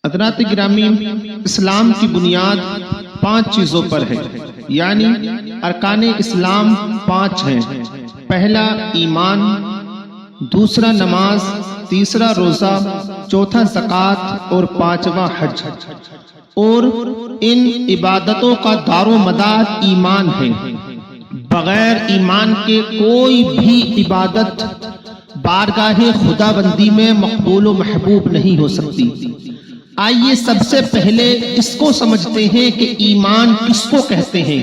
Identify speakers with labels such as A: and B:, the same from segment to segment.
A: حضرات گرامی، اسلام کی بنیاد 5 چیزوں پر ہے، یعنی ارکان اسلام 5 ہیں۔ پہلا ایمان، دوسرا نماز، تیسرا روزہ، چوتھا زکوٰۃ اور 5واں حج۔ اور ان عبادتوں کا دار و مدار ایمان ہے۔ بغیر ایمان کے کوئی بھی عبادت بارگاہ خدا بندی میں مقبول و محبوب نہیں ہو سکتی۔ آئیے سب سے پہلے اس کو سمجھتے ہیں کہ ایمان کس کو کہتے ہیں۔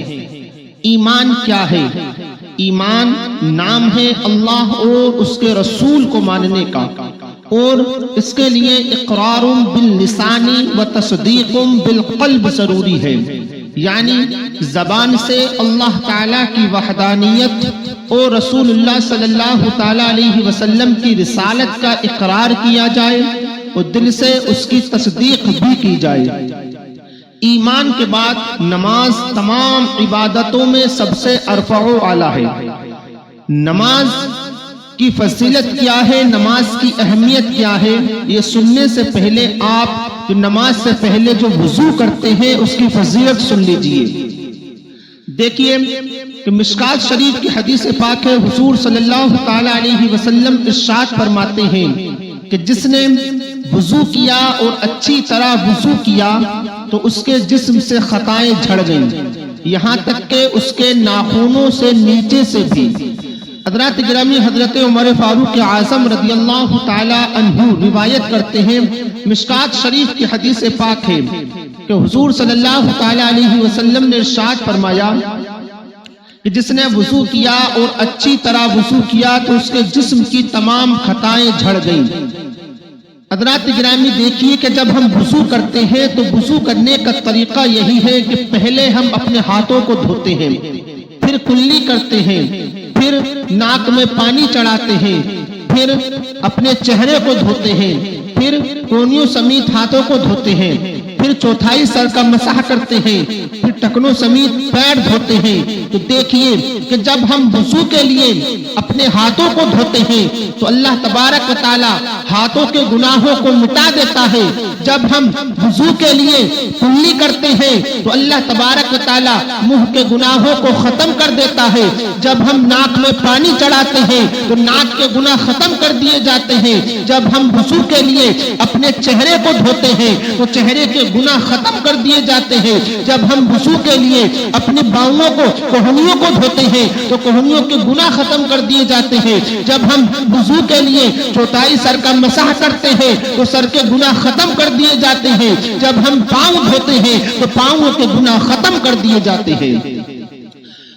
A: ایمان کیا ہے؟ ایمان نام ہے اللہ اور اس کے رسول کو ماننے کا، اور اس کے لیے اقرار باللسان و تصدیق بالقلب ضروری ہے، یعنی زبان سے اللہ تعالیٰ کی وحدانیت اور رسول اللہ صلی اللہ تعالیٰ علیہ وسلم کی رسالت کا اقرار کیا جائے اور دل سے اس کی تصدیق بھی کی جائے۔ ایمان کے بعد نماز تمام عبادتوں میں سب سے ارفع و اعلیٰ ہے۔ نماز کی فضیلت کیا ہے، نماز کی اہمیت کیا ہے، یہ سننے سے پہلے آپ جو نماز سے پہلے جو وضو کرتے ہیں اس کی فضیلت سن لیجئے۔ دیکھیے کہ مشکات شریف کی حدیث پاک ہے، حضور صلی اللہ تعالی علیہ وسلم ارشاد فرماتے ہیں کہ جس نے وضو کیا اور اچھی طرح وضو کیا تو اس کے جسم سے خطائیں جھڑ گئیں، یہاں تک کہ اس کے ناخنوں سے نیچے سے بھی۔ حضرات گرامی، حضرت عمر فاروق اعظم رضی اللہ تعالی عنہ روایت کرتے ہیں، مشکات شریف کی حدیث پاک ہے کہ حضور صلی اللہ تعالی علیہ وسلم نے ارشاد فرمایا کہ جس نے وضو کیا اور اچھی طرح وضو کیا تو اس کے جسم کی تمام خطائیں جھڑ گئیں۔ حضرات گرامی، دیکھیے کہ جب ہم وضو کرتے ہیں تو وضو کرنے کا طریقہ یہی ہے کہ پہلے ہم اپنے ہاتھوں کو دھوتے ہیں، پھر کلی کرتے ہیں، پھر ناک میں پانی چڑھاتے ہیں، پھر اپنے چہرے کو دھوتے ہیں، پھر کونیوں سمیت ہاتھوں کو دھوتے ہیں، پھر چوتھائی سر کا مسح کرتے ہیں، پھر ٹکنوں سمیت پیر دھوتے ہیں۔ تو دیکھیے کہ جب ہم وضو کے لیے اپنے ہاتھوں کو دھوتے ہیں تو اللہ تبارک و تعالی ہاتھوں کے گناہوں کو مٹا دیتا ہے۔ جب ہم وضو کے لیے کلی کرتے ہیں تو اللہ تبارک و تعالی منہ کے گناہوں کو ختم کر دیتا ہے۔ جب ہم ناک میں پانی چڑھاتے ہیں تو ناک کے گناہ ختم کر دیے جاتے ہیں۔ جب ہم وضو کے لیے اپنے چہرے کو دھوتے ہیں تو چہرے کے گناہ ختم کر دیے جاتے ہیں۔ جب ہم وضو کے لیے اپنے باؤں کو، کوہنیوں کو دھوتے ہیں تو کوہنیوں کے گناہ ختم کر دیے جاتے ہیں۔ جب ہم وضو کے لیے چوتھائی سر کا مسح کرتے ہیں تو سر کے گناہ ختم کر دیے جاتے ہیں۔ جب ہم پاؤں دھوتے ہیں تو پاؤں کے گناہ ختم کر دیے جاتے ہیں۔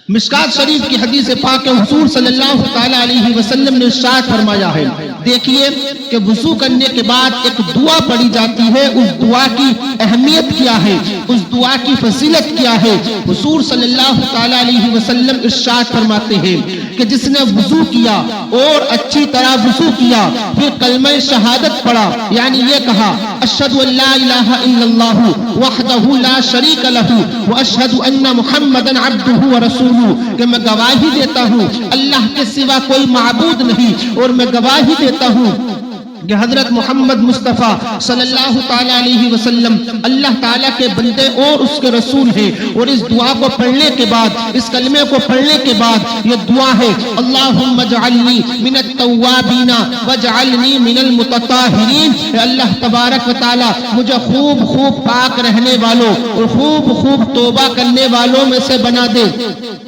A: مشکات شریف کی حدیث پاک حضور صلی اللہ تعالی علیہ وسلم نے ارشاد فرمایا ہے، دیکھیے کہ وضو کرنے کے بعد ایک دعا پڑھی جاتی ہے، اس دعا کی اہمیت کیا ہے، اس دعا کی فضیلت کیا ہے۔ حضور صلی اللہ تعالی علیہ وسلم ارشاد فرماتے ہیں کہ جس نے وضو کیا اور اچھی طرح وضو کیا، پھر کلمہ شہادت پڑھا، یعنی یہ کہا اشہد ان لا الہ الا اللہ وحدہ لا شریک لہ واشہد ان محمدا عبدہ ورسولہ، کہ میں گواہی دیتا ہوں اللہ کے سوا کوئی معبود نہیں، اور میں گواہی دیتا ہوں کہ حضرت محمد مصطفیٰ صلی اللہ تعالی علیہ وسلم اللہ تعالیٰ کے بندے اور اس کے رسول ہیں۔ اور اس دعا کو پڑھنے کے بعد، اس کلمے کو پڑھنے کے بعد یہ دعا ہے، اللہم اجعلنی من التوابین واجعلنی من المتطہرین، اے اللہ تبارک و تعالی مجھے خوب خوب پاک رہنے والوں اور خوب خوب توبہ کرنے والوں میں سے بنا دے۔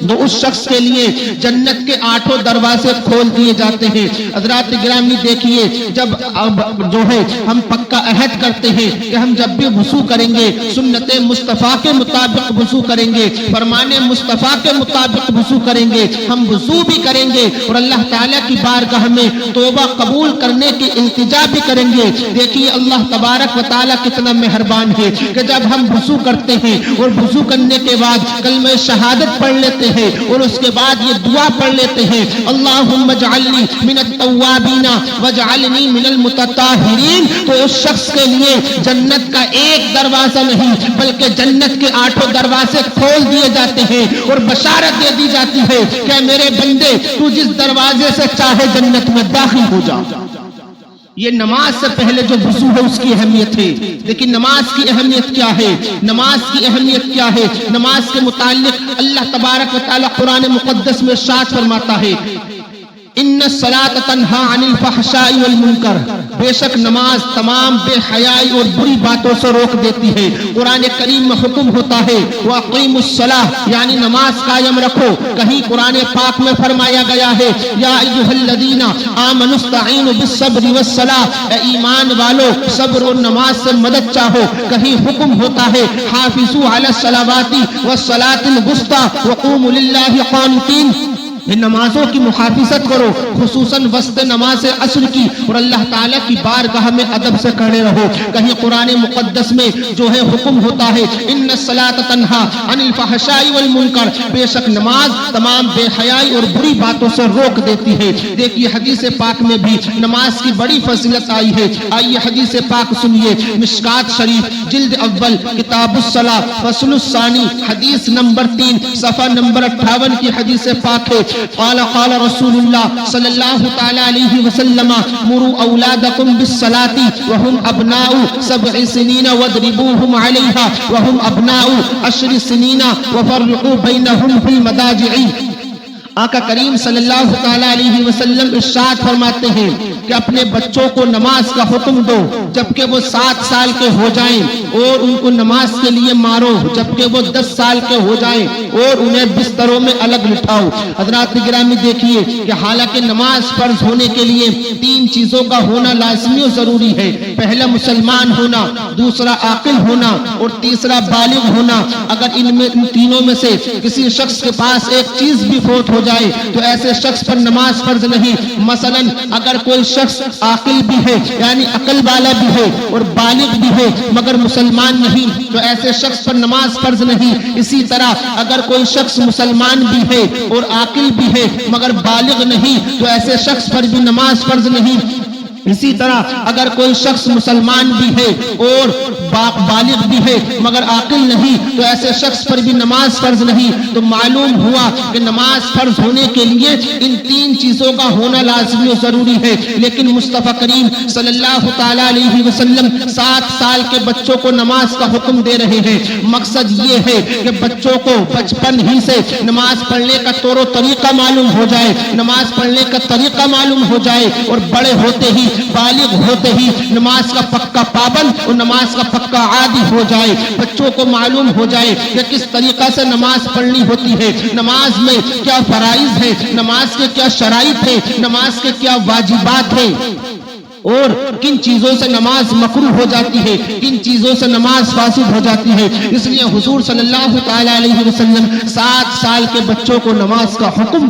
A: تو اس شخص کے لیے جنت کے 8 دروازے کھول دیے جاتے ہیں۔ حضرات گرامی، دیکھیے جب جو ہے ہم پکا عہد کرتے ہیں کہ ہم جب بھی وضو کریں گے سنت مصطفیٰ کے مطابق وضو کریں گے، فرمان مصطفیٰ کے مطابق وضو کریں گے، ہم وضو بھی کریں گے اور اللہ تعالیٰ کی بارگاہ میں توبہ قبول کرنے کی التجا بھی کریں گے۔ دیکھیے اللہ تبارک و تعالیٰ کتنا مہربان ہے کہ جب ہم وضو کرتے ہیں اور وضو کرنے کے بعد کلمہ شہادت پڑھ لیتے ہیں اور اس کے بعد یہ دعا پڑھ لیتے ہیں، اللہم اجعلنی من التوابین واجعلنی من المتطہرین، تو اس شخص کے لیے جنت کا ایک دروازہ نہیں بلکہ جنت کے 8 دروازے کھول دیے جاتے ہیں اور بشارت دے دی جاتی ہے کہ میرے بندے تو جس دروازے سے چاہے جنت میں داخل ہو جا۔ یہ نماز سے پہلے جو وضو ہے اس کی اہمیت ہے. لیکن نماز کی اہمیت کیا ہے؟ نماز کی اہمیت کیا ہے؟ نماز کے متعلق اللہ تبارک و تعالی قرآن مقدس میں ارشاد فرماتا ہے ان الصلاۃ تنہا عن الفحشاء والمنکر، بے شک نماز تمام بے حیائی اور بری باتوں سے روک دیتی ہے. قرآن کریم میں حکم ہوتا ہے واقیموا الصلاۃ، یعنی نماز قائم رکھو. کہیں قرآن پاک میں فرمایا گیا ہے یا ایھا الذین آمنوا استعینوا بالصبر والصلاۃ، اے ایمان والو صبر اور نماز سے مدد چاہو. کہیں حکم ہوتا ہے حافظوا علی الصلوات والصلاۃ الوسطی وقوموا للہ قانتین، نمازوں کی محافظت کرو، خصوصاً وسط نماز عصر کی، اور اللہ تعالیٰ کی بارگاہ میں ادب سے کھڑے رہو. کہیں قرآن مقدس میں جو ہے حکم ہوتا ہے ان الصلاۃ تنہا عن الفحشاء والمنکر، بے شک نماز تمام بے حیائی اور بری باتوں سے روک دیتی ہے. دیکھیے حدیث پاک میں بھی نماز کی بڑی فضیلت آئی ہے. آئیے حدیث پاک سنیے. مشکات شریف جلد اول کتاب الصلاۃ فصل الثانی حدیث نمبر 3 صفحہ نمبر 58 کی حدیث پاک ہے قال رسول اللہ صلی اللہ تعالی علیہ وسلم مروا اولادکم بالصلاۃ وهم ابناء 7 سنین واضربوهم علیہا وهم ابناء 10 سنین وفرقوا بینہم فی المضاجع. آقا کریم صلی اللہ تعالی علیہ وسلم ارشاد فرماتے ہیں کہ اپنے بچوں کو نماز کا حکم دو جبکہ وہ 7 سال کے ہو جائیں، اور ان کو نماز کے لیے مارو جبکہ وہ 10 سال کے ہو جائیں، اور انہیں بستروں میں الگ لٹاؤ. حضرات گرامی دیکھیے کہ حالانکہ نماز فرض ہونے کے لیے 3 چیزوں کا ہونا لازمی و ضروری ہے. پہلا مسلمان ہونا، دوسرا عاقل ہونا، اور تیسرا بالغ ہونا. اگر ان تینوں میں سے کسی شخص کے پاس ایک چیز بھی فوت ہو جائے تو ایسے شخص پر نماز فرض نہیں. مثلا اگر کوئی شخص عاقل بھی ہے یعنی عقل والا بھی ہے اور بالغ بھی ہے مگر مسلمان نہیں تو ایسے شخص پر نماز فرض نہیں. اسی طرح اگر کوئی شخص مسلمان بھی ہے اور عاقل بھی ہے مگر بالغ نہیں تو ایسے شخص پر بھی نماز فرض نہیں. اسی طرح اگر کوئی شخص مسلمان بھی ہے اور بالغ بھی ہے مگر عاقل نہیں تو ایسے شخص پر بھی نماز فرض نہیں. تو معلوم ہوا کہ نماز فرض ہونے کے لیے ان 3 چیزوں کا ہونا لازمی و ضروری ہے. لیکن مصطفیٰ کریم صلی اللہ تعالی علیہ وسلم 7 سال کے بچوں کو نماز کا حکم دے رہے ہیں. مقصد یہ ہے کہ بچوں کو بچپن ہی سے نماز پڑھنے کا طور و طریقہ معلوم ہو جائے، نماز پڑھنے کا طریقہ معلوم ہو جائے، اور بڑے ہوتے ہی بالغ ہوتے ہی نماز کا پکا پابند اور نماز کا پکا عادی ہو جائے. بچوں کو معلوم ہو جائے کہ کس طریقہ سے نماز پڑھنی ہوتی ہے، نماز میں کیا فرائض ہے، نماز کے کیا شرائط ہے، نماز کے کیا واجبات ہیں، اور کن چیزوں سے نماز مکروہ ہو جاتی ہے، کن چیزوں سے نماز فاسد ہو جاتی ہے. اس لیے حضور صلی اللہ تعالی علیہ وسلم 7 سال کے بچوں کو نماز کا حکم